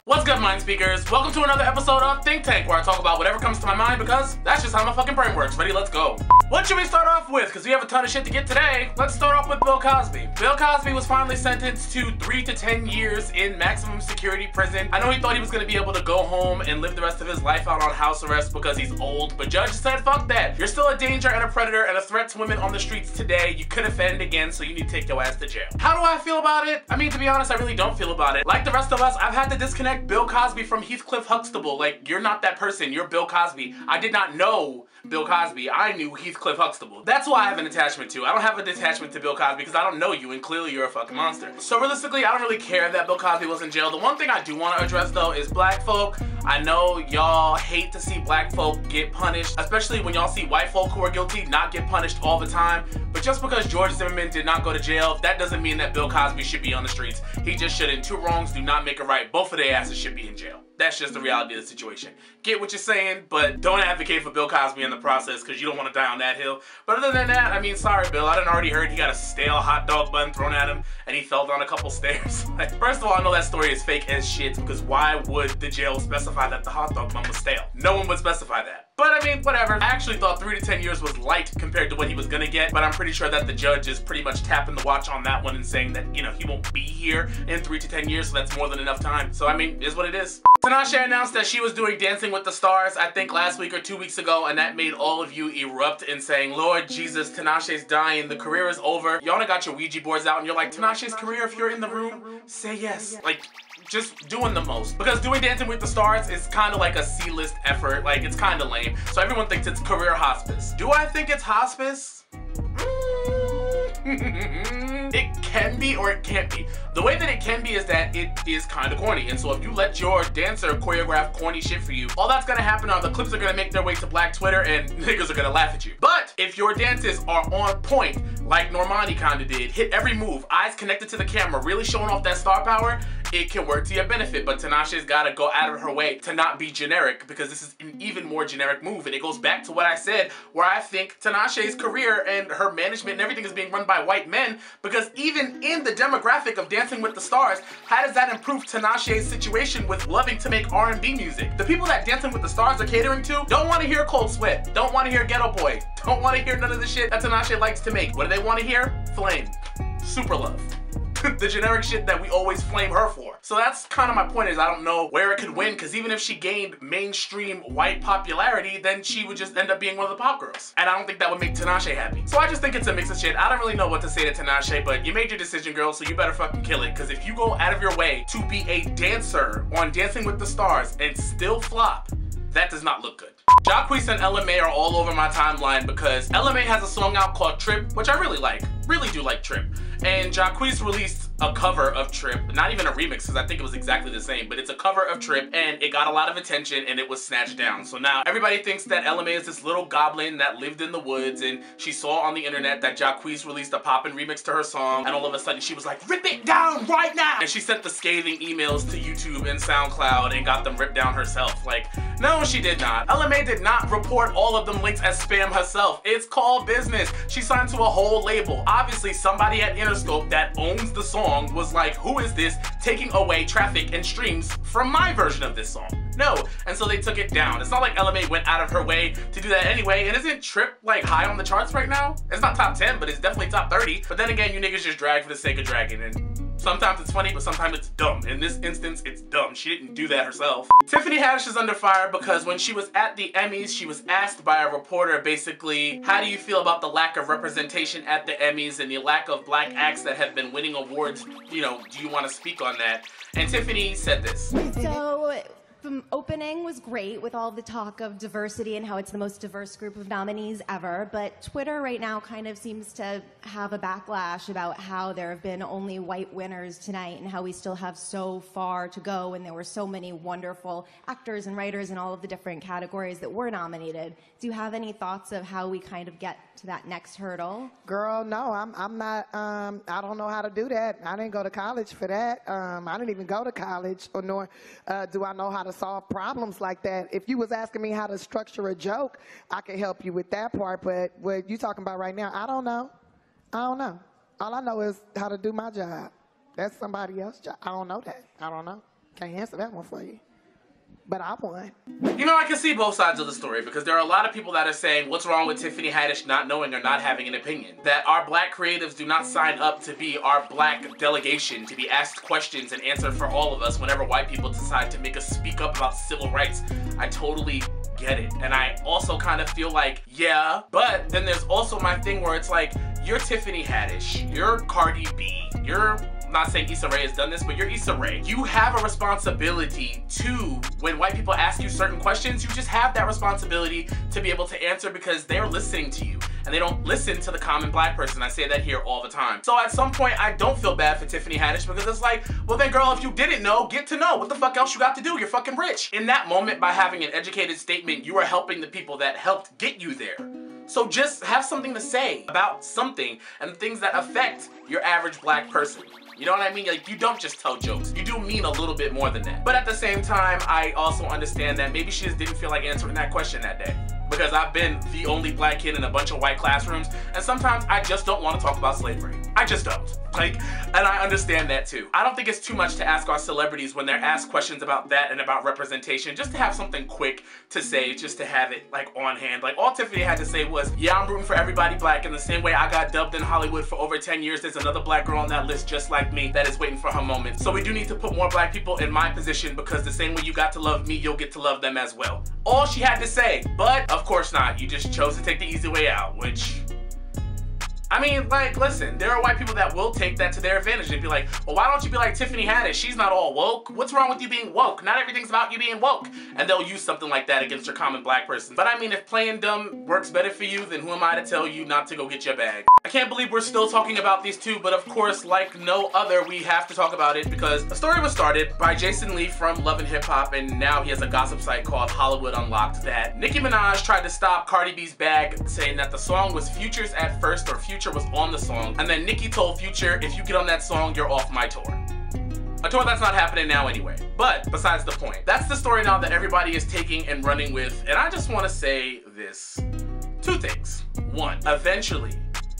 What's good, mind speakers? Welcome to another episode of THiNK, where I talk about whatever comes to my mind because that's just how my fucking brain works. Ready? Let's go. What should we start off with? Because we have a ton of shit to get today. Let's start off with Bill Cosby. Bill Cosby was finally sentenced to 3 to 10 years in maximum security prison. I know he thought he was going to be able to go home and live the rest of his life out on house arrest because he's old, but judge said fuck that. You're still a danger and a predator and a threat to women on the streets today. You could offend again, so you need to take your ass to jail. How do I feel about it? I mean, to be honest, I really don't feel about it. Like the rest of us, I've had to disconnect Bill Cosby from Heathcliff Huxtable. Like, you're not that person, you're Bill Cosby. I did not know Bill Cosby, I knew Heathcliff Huxtable. That's who I have an attachment to. I don't have a detachment to Bill Cosby because I don't know you and clearly you're a fucking monster. So realistically, I don't really care that Bill Cosby was in jail. The one thing I do want to address though is black folk. I know y'all hate to see black folk get punished, especially when y'all see white folk who are guilty not get punished all the time. But just because George Zimmerman did not go to jail, that doesn't mean that Bill Cosby should be on the streets. He just shouldn't. Two wrongs do not make a right. Both of their asses should be in jail. That's just the reality of the situation. Get what you're saying, but don't advocate for Bill Cosby in the process because you don't want to die on that hill. But other than that, I mean, sorry, Bill. I done already heard he got a stale hot dog bun thrown at him and he fell down a couple stairs. Like, first of all, I know that story is fake as shit because why would the jail specify that the hot dog bun was stale? No one would specify that. But I mean, whatever. I actually thought 3 to 10 years was light compared to what he was gonna get, but I'm pretty sure that the judge is pretty much tapping the watch on that one and saying that, you know, he won't be here in 3 to 10 years, so that's more than enough time. So I mean, it is what it is. Tinashe announced that she was doing Dancing with the Stars, I think last week or 2 weeks ago, and that made all of you erupt in saying, Lord Jesus, Tinashe's dying, the career is over. Y'all done got your Ouija boards out and you're like, Tinashe's career, if you're in the room, say yes. Like, just doing the most. Because doing Dancing with the Stars is kind of like a C-list effort. Like, it's kind of lame. So everyone thinks it's career hospice. Do I think it's hospice? It can be or it can't be. The way that it can be is that it is kind of corny, and so if you let your dancer choreograph corny shit for you, all that's gonna happen are the clips are gonna make their way to Black Twitter and niggas are gonna laugh at you. But if your dances are on point, like Normani kinda did, hit every move, eyes connected to the camera, really showing off that star power, it can work to your benefit. But Tinashe's gotta go out of her way to not be generic, because this is an even more generic move. And it goes back to what I said, where I think Tinashe's career and her management and everything is being run by white men, because even in the demographic of Dancing with the Stars, how does that improve Tinashe's situation with loving to make R&B music? The people that Dancing with the Stars are catering to don't want to hear Cold Sweat, don't want to hear Ghetto Boy, don't want to hear none of the shit that Tinashe likes to make. What do they want to hear? Flame. Super Love. The generic shit that we always flame her for. So that's kind of my point, is I don't know where it could win, because even if she gained mainstream white popularity, then she would just end up being one of the pop girls. And I don't think that would make Tinashe happy. So I just think it's a mix of shit. I don't really know what to say to Tinashe, but you made your decision, girl, so you better fucking kill it. Because if you go out of your way to be a dancer on Dancing with the Stars and still flop, that does not look good. Jacquees and Ella Mai are all over my timeline because Ella Mai has a song out called Trip, which I really like. Really do like Trip. And Jacquees released a cover of Trip, not even a remix because I think it was exactly the same, but it's a cover of Trip and it got a lot of attention and it was snatched down. So now everybody thinks that Ella Mai is this little goblin that lived in the woods, and she saw on the internet that Jacquees released a poppin' remix to her song, and all of a sudden she was like, rip it down right now! And she sent the scathing emails to YouTube and SoundCloud and got them ripped down herself. Like, no, she did not. Ella Mai did not report all of them links as spam herself. It's called business. She signed to a whole label. Obviously, somebody at Interscope that owns the song was like, who is this taking away traffic and streams from my version of this song? No. And so they took it down. It's not like Ella Mai went out of her way to do that anyway. And isn't Trip like high on the charts right now? It's not top 10, but it's definitely top 30. But then again, you niggas just drag for the sake of dragging, and sometimes it's funny, but sometimes it's dumb. In this instance, it's dumb. She didn't do that herself. Tiffany Haddish is under fire because when she was at the Emmys, she was asked by a reporter basically, how do you feel about the lack of representation at the Emmys and the lack of black acts that have been winning awards? You know, do you want to speak on that? And Tiffany said this. So, the opening was great with all the talk of diversity and how it's the most diverse group of nominees ever, but Twitter right now kind of seems to have a backlash about how there have been only white winners tonight and how we still have so far to go, and there were so many wonderful actors and writers in all of the different categories that were nominated. Do you have any thoughts of how we kind of get to that next hurdle? Girl, no, I'm not, I don't know how to do that. I didn't go to college for that. I didn't even go to college, or nor do I know how to solve problems like that. If you was asking me how to structure a joke, I could help you with that part, but what you talking about right now, I don't know. I don't know. All I know is how to do my job. That's somebody else's job. I don't know that. I don't know. Can't answer that one for you. But I won. You know, I can see both sides of the story because there are a lot of people that are saying what's wrong with Tiffany Haddish not knowing or not having an opinion. That our black creatives do not sign up to be our black delegation, to be asked questions and answered for all of us whenever white people decide to make us speak up about civil rights. I totally get it. And I also kind of feel like, yeah, but then there's also my thing where it's like, you're Tiffany Haddish, you're Cardi B, you're, I'm not saying Issa Rae has done this, but you're Issa Rae. You have a responsibility to, when white people ask you certain questions, you just have that responsibility to be able to answer because they're listening to you and they don't listen to the common black person. I say that here all the time. So at some point, I don't feel bad for Tiffany Haddish because it's like, well then girl, if you didn't know, get to know. What the fuck else you got to do? You're fucking rich. In that moment, by having an educated statement, you are helping the people that helped get you there. So just have something to say about something and things that affect your average black person. You know what I mean? Like, you don't just tell jokes. You do mean a little bit more than that. But at the same time, I also understand that maybe she just didn't feel like answering that question that day. Because I've been the only black kid in a bunch of white classrooms, and sometimes I just don't want to talk about slavery. I just don't. Like, and I understand that too. I don't think it's too much to ask our celebrities when they're asked questions about that and about representation, just to have something quick to say, just to have it like on hand. Like, all Tiffany had to say was, yeah, I'm rooting for everybody black in the same way I got dubbed in Hollywood for over 10 years. There's another black girl on that list just like me that is waiting for her moment. So we do need to put more black people in my position because the same way you got to love me, you'll get to love them as well. All she had to say, but of course not. You just chose to take the easy way out, which, I mean, like, listen, there are white people that will take that to their advantage and be like, well, why don't you be like Tiffany Haddish? She's not all woke. What's wrong with you being woke? Not everything's about you being woke. And they'll use something like that against your common black person. But I mean, if playing dumb works better for you, then who am I to tell you not to go get your bag? I can't believe we're still talking about these two, but of course, like no other, we have to talk about it because a story was started by Jason Lee from Love and Hip Hop, and now he has a gossip site called Hollywood Unlocked that Nicki Minaj tried to stop Cardi B's bag, saying that the song was Future's at first, or Future was on the song, and then Nicki told Future, if you get on that song, you're off my tour. A tour that's not happening now anyway. But besides the point, that's the story now that everybody is taking and running with, and I just want to say this. Two things. One, eventually,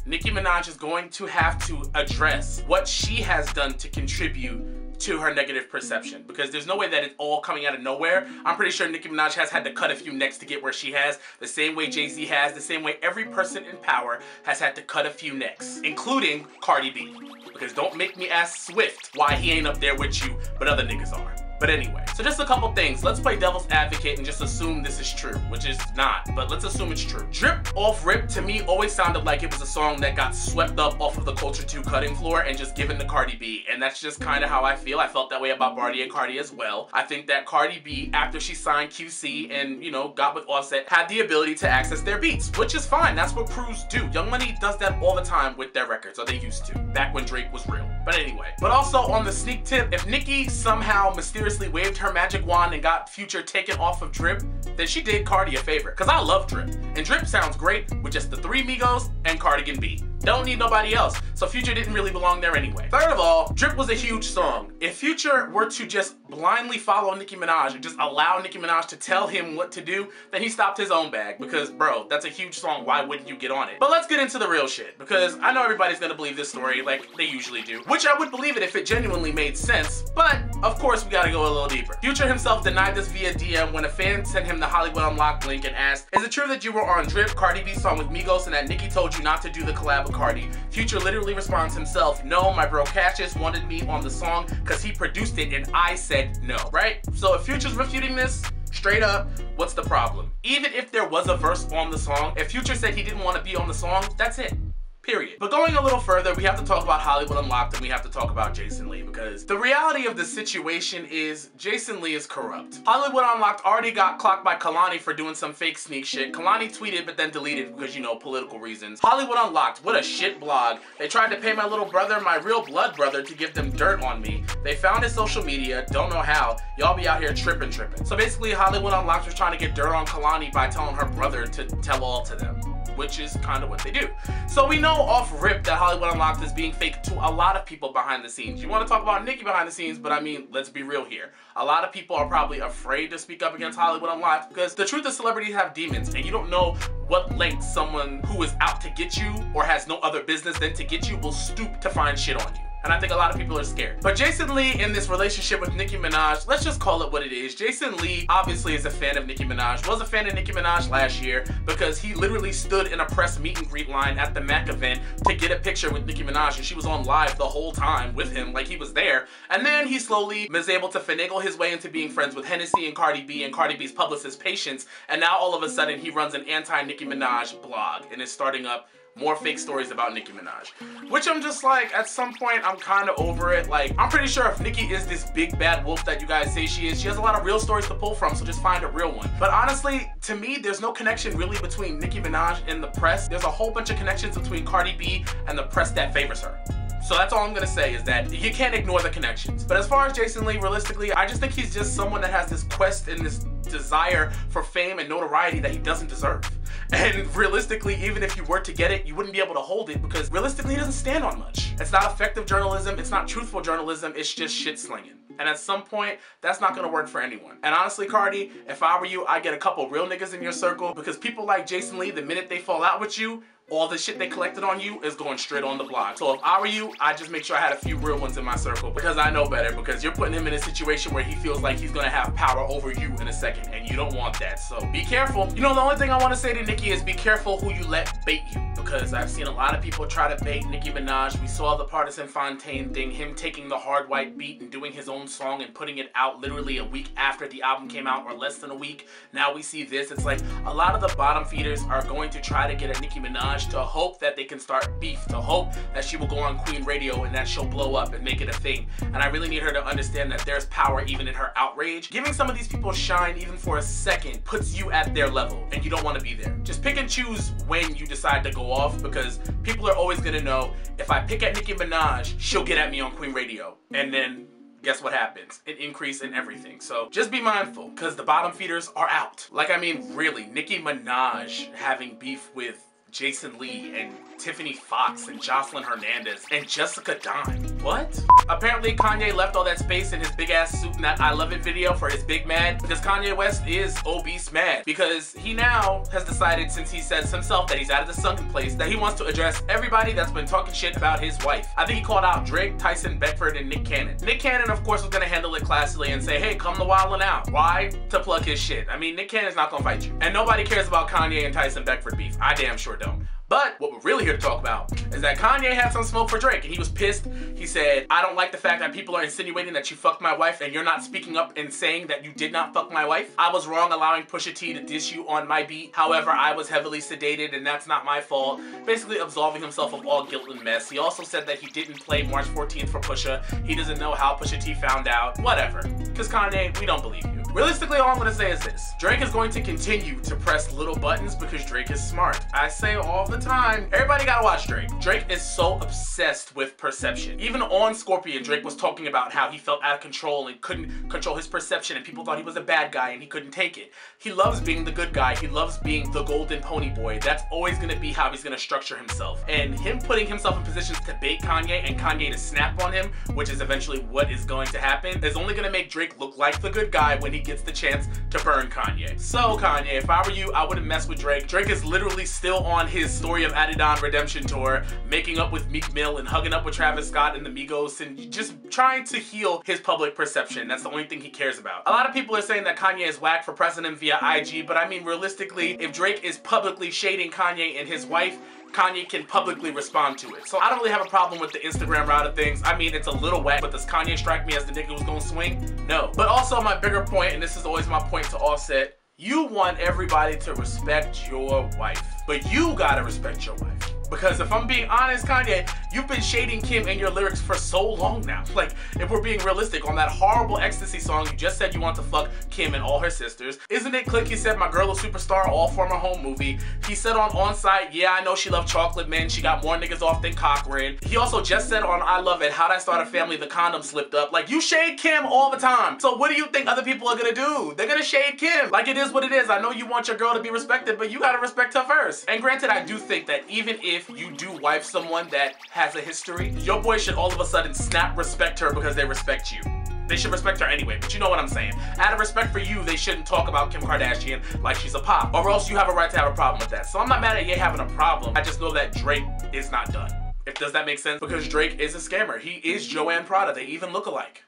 Nicki Minaj is going to have to address what she has done to contribute to her negative perception, because there's no way that it's all coming out of nowhere. I'm pretty sure Nicki Minaj has had to cut a few necks to get where she has, the same way Jay-Z has, the same way every person in power has had to cut a few necks, including Cardi B. Because don't make me ask Swift why he ain't up there with you, but other niggas are. But anyway, so just a couple things. Let's play devil's advocate and just assume this is true, which is not, but let's assume it's true. Drip Off Rip to me always sounded like it was a song that got swept up off of the Culture 2 cutting floor and just given to Cardi B, and that's just kind of how I feel. I felt that way about Barty and Cardi as well. I think that Cardi B, after she signed QC and, you know, got with Offset, had the ability to access their beats, which is fine. That's what crews do. Young Money does that all the time with their records, or they used to, back when Drake was real. But anyway, but also on the sneak tip, if Nicki somehow mysteriously waved her magic wand and got Future taken off of Drip, then she did Cardi a favor, because I love Drip. And Drip sounds great with just the three Migos and Cardigan B. Don't need nobody else, so Future didn't really belong there anyway. Third of all, Drip was a huge song. If Future were to just blindly follow Nicki Minaj and just allow Nicki Minaj to tell him what to do, then he stopped his own bag, because bro, that's a huge song, why wouldn't you get on it? But let's get into the real shit, because I know everybody's gonna believe this story like they usually do, which I would believe it if it genuinely made sense, but of course we gotta go a little deeper. Future himself denied this via DM when a fan sent him the Hollywood Unlocked link and asked, is it true that you were on Drip, Cardi B song with Migos, and that Nicki told you not to do the collab with Cardi? Future literally responds himself, no, my bro Cassius wanted me on the song because he produced it and I said no, right? So if Future's refuting this, straight up, what's the problem? Even if there was a verse on the song, if Future said he didn't want to be on the song, that's it. Period. But going a little further, we have to talk about Hollywood Unlocked and we have to talk about Jason Lee, because the reality of the situation is Jason Lee is corrupt. Hollywood Unlocked already got clocked by Kalani for doing some fake sneak shit. Kalani tweeted but then deleted because, you know, political reasons. Hollywood Unlocked, what a shit blog. They tried to pay my little brother, my real blood brother, to give them dirt on me. They found his social media, don't know how. Y'all be out here tripping. So basically Hollywood Unlocked was trying to get dirt on Kalani by telling her brother to tell all to them, which is kind of what they do. So we know off rip that Hollywood Unlocked is being fake to a lot of people behind the scenes. You want to talk about Nicki behind the scenes, but I mean, let's be real here. A lot of people are probably afraid to speak up against Hollywood Unlocked because the truth is celebrities have demons and you don't know what length someone who is out to get you or has no other business than to get you will stoop to find shit on you. and I think a lot of people are scared. But Jason Lee in this relationship with Nicki Minaj, let's just call it what it is. Jason Lee obviously is a fan of Nicki Minaj, was a fan of Nicki Minaj last year because he literally stood in a press meet and greet line at the MAC event to get a picture with Nicki Minaj, and she was on live the whole time with him, like he was there. And then he slowly was able to finagle his way into being friends with Hennessy and Cardi B and Cardi B's publicist Patience, and now all of a sudden he runs an anti-Nicki Minaj blog and is starting up more fake stories about Nicki Minaj. Which I'm just like, at some point, I'm kind of over it. Like, I'm pretty sure if Nicki is this big bad wolf that you guys say she is, she has a lot of real stories to pull from, so just find a real one. But honestly, to me, there's no connection really between Nicki Minaj and the press. There's a whole bunch of connections between Cardi B and the press that favors her. So that's all I'm gonna say, is that you can't ignore the connections. But as far as Jason Lee, realistically, I just think he's just someone that has this quest and this desire for fame and notoriety that he doesn't deserve. And realistically, even if you were to get it, you wouldn't be able to hold it because realistically, he doesn't stand on much. It's not effective journalism, it's not truthful journalism, it's just shit slinging. And at some point, that's not gonna work for anyone. And honestly, Cardi, if I were you, I'd get a couple real niggas in your circle, because people like Jason Lee, the minute they fall out with you, all the shit they collected on you is going straight on the block. So if I were you, I'd just make sure I had a few real ones in my circle, because I know better, because you're putting him in a situation where he feels like he's gonna have power over you in a second, and you don't want that. So be careful. You know, the only thing I wanna say to Nicki is be careful who you let bait you, because I've seen a lot of people try to bait Nicki Minaj. We saw the Partisan Fontaine thing, him taking the hard white beat and doing his own song and putting it out literally a week after the album came out, or less than a week. Now we see this. It's like a lot of the bottom feeders are going to try to get at Nicki Minaj to hope that they can start beef, to hope that she will go on Queen Radio and that she'll blow up and make it a thing. And I really need her to understand that there's power even in her outrage. Giving some of these people shine even for a second puts you at their level, and you don't want to be there. Just pick and choose when you decide to go off, because people are always gonna know, if I pick at Nicki Minaj, she'll get at me on Queen Radio. And then guess what happens? An increase in everything. So just be mindful, because the bottom feeders are out. Like, I mean, really, Nicki Minaj having beef with Jason Lee and Tiffany Fox and Jocelyn Hernandez and Jessica Dime. What? Apparently Kanye left all that space in his big ass suit in that I Love It video for his big mad, because Kanye West is obese mad, because he now has decided, since he says himself that he's out of the sunken place, that he wants to address everybody that's been talking shit about his wife. I think he called out Drake, Tyson Beckford, and Nick Cannon. Nick Cannon, of course, was gonna handle it classily and say, hey, come to wildin' out. Why? To plug his shit. I mean, Nick Cannon's not gonna fight you. And nobody cares about Kanye and Tyson Beckford beef. I damn sure don't. But what we're really here to talk about is that Kanye had some smoke for Drake, and he was pissed. He said, I don't like the fact that people are insinuating that you fucked my wife and you're not speaking up and saying that you did not fuck my wife. I was wrong allowing Pusha T to diss you on my beat. However, I was heavily sedated and that's not my fault. Basically absolving himself of all guilt and mess. He also said that he didn't play March 14th for Pusha. He doesn't know how Pusha T found out. Whatever. Because Kanye, we don't believe you. Realistically, all I'm gonna say is this. Drake is going to continue to press little buttons because Drake is smart. I say all the time, everybody gotta watch Drake. Drake is so obsessed with perception. Even on Scorpion, Drake was talking about how he felt out of control and couldn't control his perception, and people thought he was a bad guy and he couldn't take it. He loves being the good guy. He loves being the golden pony boy. That's always gonna be how he's gonna structure himself. And him putting himself in positions to bait Kanye and Kanye to snap on him, which is eventually what is going to happen, is only gonna make Drake look like the good guy when he gets the chance to burn Kanye. So Kanye, if I were you, I wouldn't mess with Drake. Drake is literally still on his Story of Adidon redemption tour, making up with Meek Mill and hugging up with Travis Scott and the Migos and just trying to heal his public perception. That's the only thing he cares about. A lot of people are saying that Kanye is whack for pressing him via IG, but I mean, realistically, if Drake is publicly shading Kanye and his wife, Kanye can publicly respond to it. So I don't really have a problem with the Instagram route of things. I mean, it's a little whack, but does Kanye strike me as the nigga who's gonna swing? No. But also my bigger point, and this is always my point to Offset, you want everybody to respect your wife, but you gotta respect your wife. Because if I'm being honest, Kanye, you've been shading Kim in your lyrics for so long now. Like, if we're being realistic, on that horrible Ecstasy song, you just said you want to fuck Kim and all her sisters. Isn't it click? He said, my girl a superstar, all former home movie. He said on Site, yeah, I know she loved chocolate men. She got more niggas off than Cochran. He also just said on I Love It, How'd I Start a Family, the condom slipped up. Like, you shade Kim all the time. So what do you think other people are gonna do? They're gonna shade Kim. Like, it is what it is. I know you want your girl to be respected, but you gotta respect her first. And granted, I do think that even if you do wife someone that has a history, your boy should all of a sudden snap respect her because they respect you. They should respect her anyway, but you know what I'm saying. Out of respect for you, they shouldn't talk about Kim Kardashian like she's a pop, or else you have a right to have a problem with that. So I'm not mad at Ye having a problem. I just know that Drake is not done. Does that make sense? Because Drake is a scammer. He is Joanne Prada. They even look alike.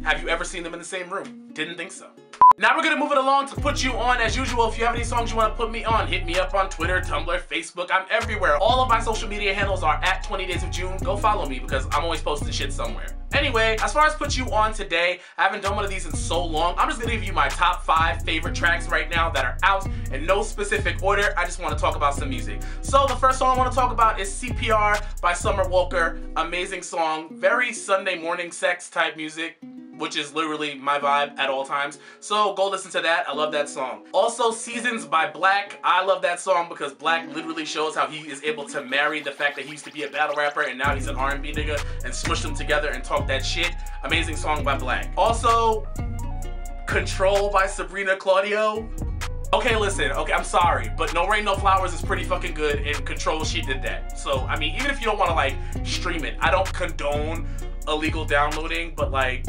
Have you ever seen them in the same room? Didn't think so. Now we're gonna move it along to put you on. As usual, if you have any songs you want to put me on, hit me up on Twitter, Tumblr, Facebook. I'm everywhere. All of my social media handles are at 20 Days of June. Go follow me because I'm always posting shit somewhere. Anyway, as far as put you on today, I haven't done one of these in so long. I'm just gonna give you my top 5 favorite tracks right now that are out in no specific order. I just want to talk about some music. So the first song I want to talk about is CPR by Summer Walker. Amazing song, very Sunday morning sex type music, which is literally my vibe at all times. So go listen to that. I love that song. Also, Seasons by Black. I love that song because Black literally shows how he is able to marry the fact that he used to be a battle rapper and now he's an R&B nigga and smush them together and talk that shit. Amazing song by Black. Also, Control by Sabrina, Claudio. Okay, listen, okay, I'm sorry, but No Rain, No Flowers is pretty fucking good, and Control, she did that. So, I mean, even if you don't want to, like, stream it, I don't condone illegal downloading, but, like,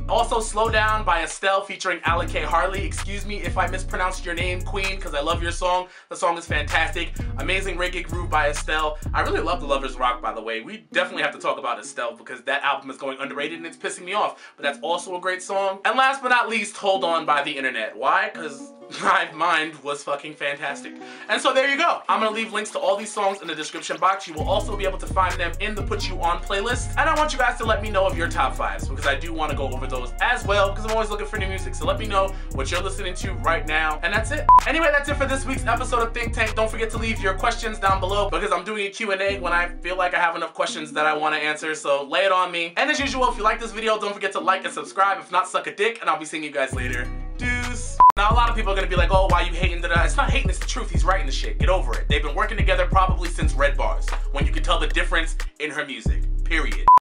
also, Slow Down by Estelle featuring Alicai Harley. Excuse me if I mispronounced your name, Queen, because I love your song. The song is fantastic. Amazing Reggae Groove by Estelle. I really love The Lovers Rock, by the way. We definitely have to talk about Estelle because that album is going underrated and it's pissing me off. But that's also a great song. And last but not least, Hold On by The Internet. Why? Because my mind was fucking fantastic. And so there you go. I'm gonna leave links to all these songs in the description box. You will also be able to find them in the Put You On playlist. And I want you guys to let me know of your top 5s because I do want to go over those as well because I'm always looking for new music. So let me know what you're listening to right now. And that's it. Anyway, that's it for this week's episode of Think Tank. Don't forget to leave your questions down below because I'm doing a Q&A when I feel like I have enough questions that I want to answer. So lay it on me. And as usual, if you like this video, don't forget to like and subscribe. If not, suck a dick. And I'll be seeing you guys later. Deuce. Now, a lot of people are gonna be like, oh, why you hating that? It's not hating, it's the truth. He's writing the shit. Get over it. They've been working together probably since Red Bars, when you can tell the difference in her music. Period.